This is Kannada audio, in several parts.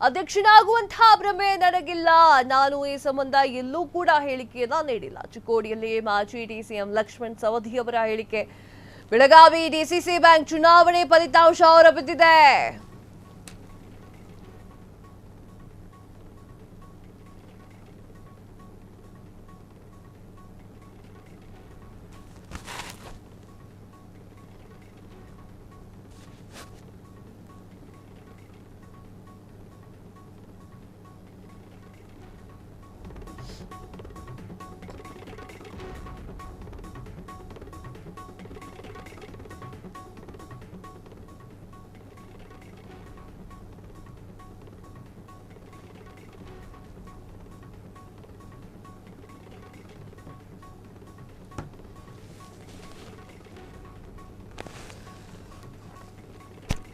ಅಧ್ಯಕ್ಷನಾಗುವಂತಹ ಭ್ರಮೆ ನನಗಿಲ್ಲ. ನಾನು ಈ ಸಂಬಂಧ ಎಲ್ಲೂ ಕೂಡ ಹೇಳಿಕೆಯನ್ನ ನೀಡಿಲ್ಲ. ಚಿಕ್ಕೋಡಿಯಲ್ಲಿ ಮಾಜಿ ಡಿಸಿಎಂ ಲಕ್ಷ್ಮಣ್ ಸವದಿ ಅವರ ಹೇಳಿಕೆ. ಬೆಳಗಾವಿ ಡಿಸಿಸಿ ಬ್ಯಾಂಕ್ ಚುನಾವಣೆ ಫಲಿತಾಂಶ ಹೊರಬಿದ್ದಿದೆ.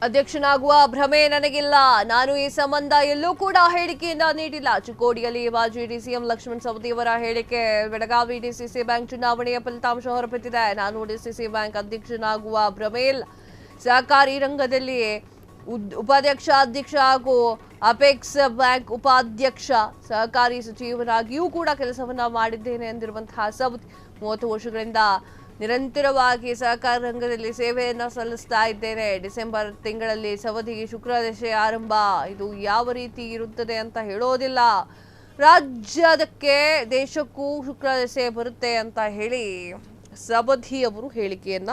ಅಧ್ಯಕ್ಷನಾಗುವ ಭ್ರಮೆ ನನಗಿಲ್ಲ. ನಾನು ಈ ಸಂಬಂಧ ಎಲ್ಲೂ ಕೂಡ ಹೇಳಿಕೆಯನ್ನ ನೀಡಿಲ್ಲ. ಚಿಕ್ಕೋಡಿಯಲ್ಲಿ ಮಾಜಿ ಡಿಸಿಎಂ ಲಕ್ಷ್ಮಣ್ ಸವದಿ ಅವರ ಹೇಳಿಕೆ. ಬೆಳಗಾವಿ ಡಿಸಿಸಿ ಬ್ಯಾಂಕ್ ಚುನಾವಣೆಯ ಫಲಿತಾಂಶ ಹೊರಬಿದ್ದಿದೆ. ನಾನು ಡಿಸಿಸಿ ಬ್ಯಾಂಕ್ ಅಧ್ಯಕ್ಷನಾಗುವ ಭ್ರಮೆ ಇಲ್ಲ. ಸಹಕಾರಿ ರಂಗದಲ್ಲಿ ಉಪಾಧ್ಯಕ್ಷ, ಅಧ್ಯಕ್ಷ ಹಾಗೂ ಅಪೆಕ್ಸ್ ಬ್ಯಾಂಕ್ ಉಪಾಧ್ಯಕ್ಷ, ಸಹಕಾರಿ ಸಚಿವರಾಗಿಯೂ ಕೂಡ ಕೆಲಸವನ್ನ ಮಾಡಿದ್ದೇನೆ ಎಂದಿರುವಂತಹ ಸವದಿ 30 ವರ್ಷಗಳಿಂದ ನಿರಂತರವಾಗಿ ಸಹಕಾರ ರಂಗದಲ್ಲಿ ಸೇವೆಯನ್ನು ಸಲ್ಲಿಸ್ತಾ ಇದ್ದೇನೆ. ಡಿಸೆಂಬರ್ ತಿಂಗಳಲ್ಲಿ ಸವದಿಗೆ ಶುಕ್ರದಶೆ ಆರಂಭ. ಇದು ಯಾವ ರೀತಿ ಇರುತ್ತದೆ ಅಂತ ಹೇಳೋದಿಲ್ಲ. ರಾಜ್ಯದಕ್ಕೆ ದೇಶಕ್ಕೂ ಶುಕ್ರದಶೆ ಬರುತ್ತೆ ಅಂತ ಹೇಳಿ ಸವದಿ ಅವರು ಹೇಳಿಕೆಯನ್ನ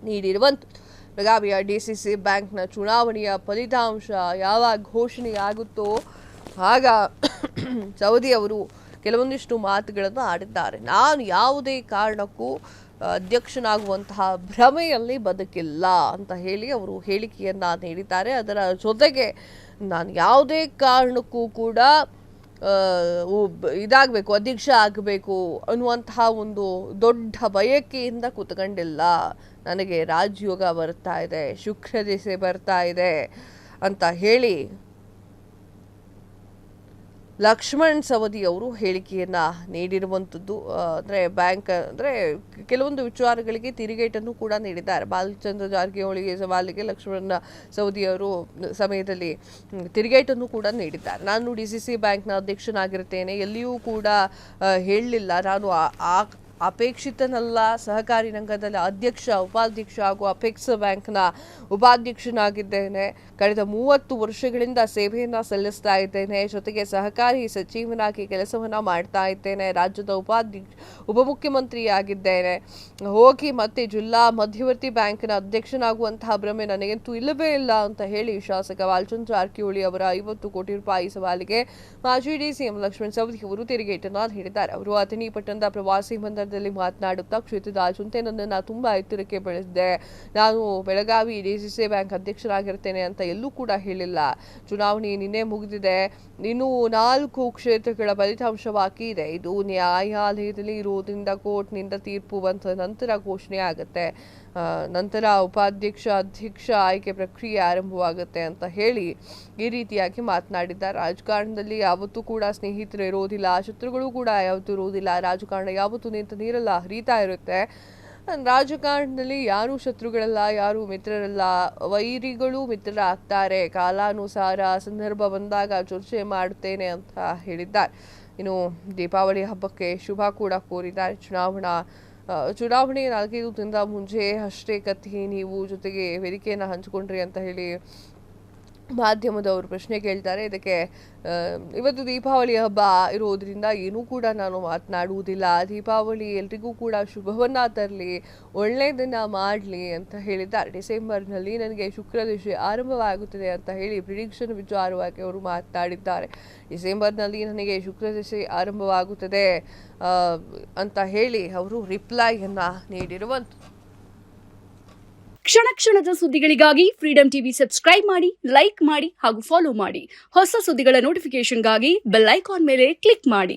ನೀಡಿರುವಂಥದ್ದು. ಬೆಳಗಾವಿಯ ಡಿಸಿಸಿ ಬ್ಯಾಂಕ್ನ ಚುನಾವಣೆಯ ಫಲಿತಾಂಶ ಯಾವಾಗ ಘೋಷಣೆಯಾಗುತ್ತೋ ಆಗ ಸವದಿ ಅವರು ಕೆಲವೊಂದಿಷ್ಟು ಮಾತುಗಳನ್ನು ಆಡಿದ್ದಾರೆ. ನಾನು ಯಾವುದೇ ಕಾರಣಕ್ಕೂ ಅಧ್ಯಕ್ಷನಾಗುವಂತಹ ಭ್ರಮೆಯಲ್ಲಿ ಬದುಕಿಲ್ಲ ಅಂತ ಹೇಳಿ ಅವರು ಹೇಳಿಕೆಯನ್ನ ನೀಡಿದ್ದಾರೆ. ಅದರ ಜೊತೆಗೆ ನಾನು ಯಾವುದೇ ಕಾರಣಕ್ಕೂ ಕೂಡ ಇದಾಗಬೇಕು, ಅಧ್ಯಕ್ಷ ಆಗಬೇಕು ಅನ್ನುವಂತಹ ಒಂದು ದೊಡ್ಡ ಬಯಕೆಯಿಂದ ಕೂತ್ಕೊಂಡಿಲ್ಲ. ನನಗೆ ರಾಜಯೋಗ ಬರ್ತಾ ಇದೆ, ಶುಕ್ರ ದಿಸೆ ಬರ್ತಾ ಇದೆ ಅಂತ ಹೇಳಿ ಲಕ್ಷ್ಮಣ್ ಸವದಿ ಅವರು ಹೇಳಿಕೆಯನ್ನ ನೀಡಿರುವಂಥದ್ದು. ಅಂದರೆ ಬ್ಯಾಂಕ್ ಅಂದರೆ ಕೆಲವೊಂದು ವಿಚಾರಗಳಿಗೆ ತಿರುಗೇಟನ್ನು ಕೂಡ ನೀಡಿದ್ದಾರೆ. ಬಾಲಚಂದ್ರ ಜಾರಕಿಹೊಳಿಗೆ ಸವಾಲಿಗೆ ಲಕ್ಷ್ಮಣ್ ಸವದಿ ಅವರು ಸಮಯದಲ್ಲಿ ತಿರುಗೇಟನ್ನು ಕೂಡ ನೀಡಿದ್ದಾರೆ. ನಾನು ಡಿಸಿಸಿ ಬ್ಯಾಂಕ್ನ ಅಧ್ಯಕ್ಷನಾಗಿರ್ತೇನೆ, ಎಲ್ಲಿಯೂ ಕೂಡ ಹೇಳಲಿಲ್ಲ ನಾನು ಅಪೇಕ್ಷಿತನಲ್ಲ. ಸಹಕಾರಿ ರಂಗದಲ್ಲಿ ಅಧ್ಯಕ್ಷ, ಉಪಾಧ್ಯಕ್ಷ ಹಾಗೂ ಅಪೆಕ್ಸ್ ಬ್ಯಾಂಕ್ನ ಉಪಾಧ್ಯಕ್ಷನಾಗಿದ್ದೇನೆ. ಕಳೆದ 30 ವರ್ಷಗಳಿಂದ ಸೇವೆಯನ್ನು ಸಲ್ಲಿಸ್ತಾ ಇದ್ದೇನೆ. ಜೊತೆಗೆ ಸಹಕಾರಿ ಸಚಿವನಾಗಿ ಕೆಲಸವನ್ನು ಮಾಡ್ತಾ ಇದ್ದೇನೆ. ರಾಜ್ಯದ ಉಪಮುಖ್ಯಮಂತ್ರಿಯಾಗಿದ್ದೇನೆ. ಹೋಗಿ ಮತ್ತೆ ಜಿಲ್ಲಾ ಮಧ್ಯವರ್ತಿ ಬ್ಯಾಂಕ್ನ ಅಧ್ಯಕ್ಷನಾಗುವಂತಹ ಭ್ರಮೆ ನನಗಂತೂ ಇಲ್ಲವೇ ಇಲ್ಲ ಅಂತ ಹೇಳಿ ಶಾಸಕ ಬಾಲಚಂದ್ರ ಜಾರಕಿಹೊಳಿ ಅವರ 50 ಕೋಟಿ ರೂಪಾಯಿ ಸವಾಲಿಗೆ ಮಾಜಿ ಡಿಸಿಎಂ ಲಕ್ಷ್ಮಣ್ ಸವದಿ ಅವರು ತಿರುಗೇಟನ್ನು ನೀಡಿದ್ದಾರೆ. ಅವರು ಅಥಣಿ ಪಟ್ಟಣದ ಪ್ರವಾಸಿ ಮಂದಿರದಲ್ಲಿ ಮಾತನಾಡುತ್ತಾ, ಕ್ಷೇತ್ರದ ಜನತೆ ನನ್ನನ್ನು ತುಂಬಾ ಎತ್ತರಕ್ಕೆ ಬೆಳೆಸಿದೆ. ನಾನು ಬೆಳಗಾವಿ ಡಿಸಿಸಿ ಬ್ಯಾಂಕ್ ಅಧ್ಯಕ್ಷರಾಗಿರ್ತೇನೆ ಅಂತ ಎಲ್ಲೂ ಕೂಡ ಹೇಳಿಲ್ಲ. ಚುನಾವಣೆ ನಿನ್ನೆ ಮುಗಿದಿದೆ. ಇನ್ನು 4 ಕ್ಷೇತ್ರಗಳ ಫಲಿತಾಂಶ ಬಾಕಿ ಇದೆ. ಇದು ನ್ಯಾಯಾಲಯದಲ್ಲಿ ಇರುವುದರಿಂದ ಕೋರ್ಟ್ನಿಂದ ತೀರ್ಪು ಬಂದ ನಂತರ ಘೋಷಣೆ ಆಗುತ್ತೆ. ನಂತರ ಉಪಾಧ್ಯಕ್ಷ, ಅಧ್ಯಕ್ಷ ಆಯ್ಕೆ ಪ್ರಕ್ರಿಯೆ ಆರಂಭವಾಗುತ್ತೆ ಅಂತ ಹೇಳಿ ಈ ರೀತಿಯಾಗಿ ಮಾತನಾಡಿದ್ದಾರೆ. ರಾಜಕಾರಣದಲ್ಲಿ ಯಾವತ್ತೂ ಕೂಡ ಸ್ನೇಹಿತರು ಇರೋದಿಲ್ಲ, ಶತ್ರುಗಳು ಕೂಡ ಯಾವತ್ತೂ ಇರೋದಿಲ್ಲ. ರಾಜಕಾರಣ ಯಾವತ್ತೂ ನಿಂತ ನೀರೆಲ್ಲ ಹರಿತಾ ಇರುತ್ತೆ. ರಾಜಕಾರಣದಲ್ಲಿ ಯಾರು ಶತ್ರುಗಳಲ್ಲ, ಯಾರು ಮಿತ್ರರಲ್ಲ, ವೈರಿಗಳು ಮಿತ್ರರಾಗ್ತಾರೆ. ಕಾಲಾನುಸಾರ ಸಂದರ್ಭ ಬಂದಾಗ ಚರ್ಚೆ ಮಾಡುತ್ತೇನೆ ಅಂತ ಹೇಳಿದ್ದಾರೆ. ಇನ್ನು ದೀಪಾವಳಿ ಹಬ್ಬಕ್ಕೆ ಶುಭ ಕೂಡ ಕೋರಿದ್ದಾರೆ. ಚುನಾವಣೆ 4 ದಿನದ ಮುಂಚೆ ಅಷ್ಟೇ ಕಥೆ ನೀವು ಜೊತೆಗೆ ವೇದಿಕೆಯನ್ನು ಹಂಚಿಕೊಂಡ್ರಿ ಅಂತ ಹೇಳಿ ಮಾಧ್ಯಮದವರು ಪ್ರಶ್ನೆ ಕೇಳ್ತಾರೆ. ಇದಕ್ಕೆ ಇವತ್ತು ದೀಪಾವಳಿ ಹಬ್ಬ ಇರೋದ್ರಿಂದ ಏನೂ ಕೂಡ ನಾನು ಮಾತನಾಡುವುದಿಲ್ಲ. ದೀಪಾವಳಿ ಎಲ್ರಿಗೂ ಕೂಡ ಶುಭವನ್ನ ತರಲಿ, ಒಳ್ಳೆಯದನ್ನ ಮಾಡಲಿ ಅಂತ ಹೇಳಿದ್ದಾರೆ. ಡಿಸೆಂಬರ್ನಲ್ಲಿ ನನಗೆ ಶುಕ್ರದಶೆ ಆರಂಭವಾಗುತ್ತದೆ ಅಂತ ಹೇಳಿ ಪ್ರಿಡಿಕ್ಷನ್ ವಿಚಾರವಾಗಿ ಅವರು ಮಾತನಾಡಿದ್ದಾರೆ. ಡಿಸೆಂಬರ್ನಲ್ಲಿ ನನಗೆ ಶುಕ್ರದಶೆ ಆರಂಭವಾಗುತ್ತದೆ ಅಂತ ಹೇಳಿ ಅವರು ರಿಪ್ಲೈಯನ್ನ ನೀಡಿರುವಂಥದ್ದು. ಕ್ಷಣ ಕ್ಷಣದ ಸುದ್ದಿಗಳಿಗಾಗಿ ಫ್ರೀಡಂ ಟಿವಿ ಸಬ್ಸ್ಕ್ರೈಬ್ ಮಾಡಿ, ಲೈಕ್ ಮಾಡಿ ಹಾಗೂ ಫಾಲೋ ಮಾಡಿ. ಹೊಸ ಸುದ್ದಿಗಳ ನೋಟಿಫಿಕೇಶನ್ಗಾಗಿ ಬೆಲ್ ಐಕಾನ್ ಮೇಲೆ ಕ್ಲಿಕ್ ಮಾಡಿ.